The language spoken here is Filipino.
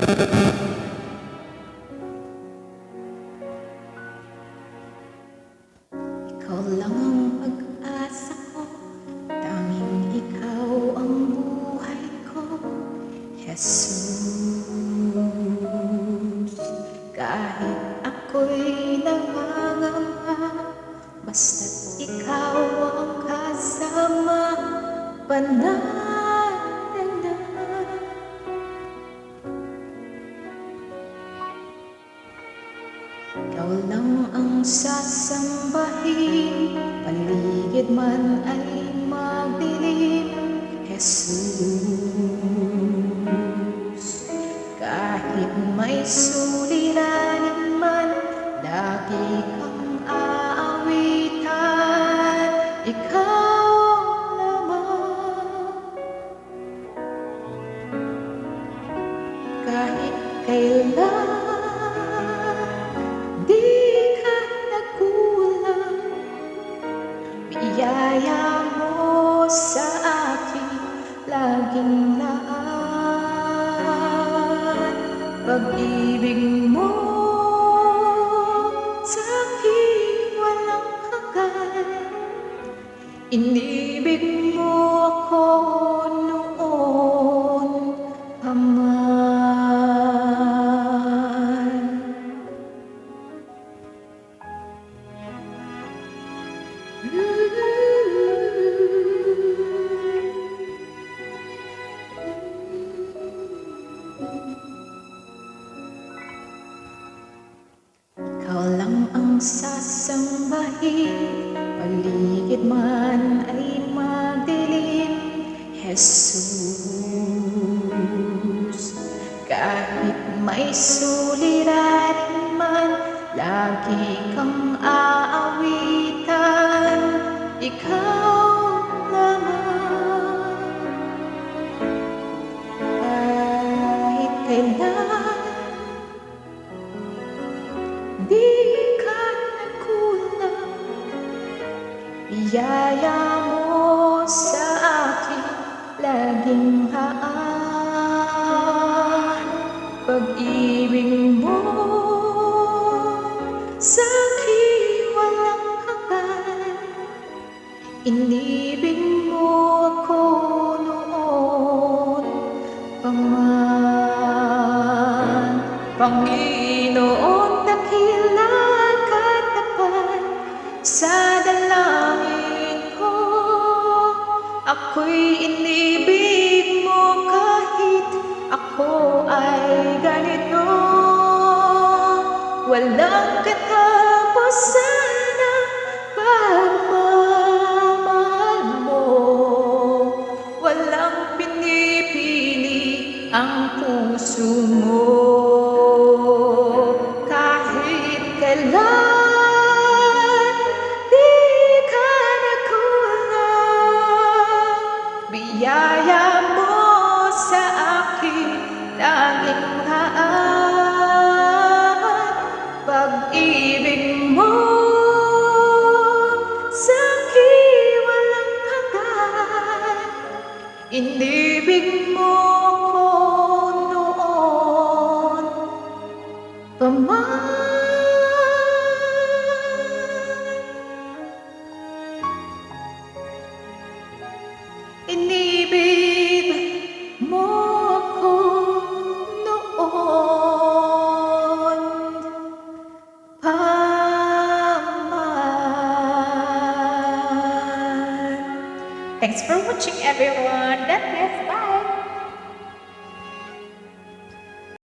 Ikaw lang ang pag-asa ko, tanging ikaw ang buhay ko, Jesus. Kahit ako'y nangangamba, basta't ikaw ang kasama, panalo na. Ikaw lang ang sasambahin, paligid man ay magdilim, Jesus. Kahit may suliranin man, lagi kang aawitan, ikaw lamang. Kahit kailan di ka nagkulang, biyaya mo sa akin laging laan. Pag-ibig mo sa akin walang hanggan, inibig mo ako noon pa man. Ikaw lang ang sasambahin, paligid man ay magdilim, Jesus. Kahit may suliranin man, lagi kang aawitan, ikaw lamang. Kahit kailan di ka nagkulang, biyaya mo sa akin laging haan. Pag-ibig mo sa akin walang hanggan, inibig mo ako noon pa man. Panginoon, dakila katapat sa dalangin ko, ako'y inibig mo kahit ako ay ganito. Walang katapusan ang pagmamahal mo, walang pinipili ang puso mo. Kahit kailan di ka nagkulang, biyaya mo sa akin laging haan. Pag-ibig mo sa akin walang hanggan, inibig mo ako noon pa man. Inibig mo ako noon pa man. Thanks for watching, everyone. God bless.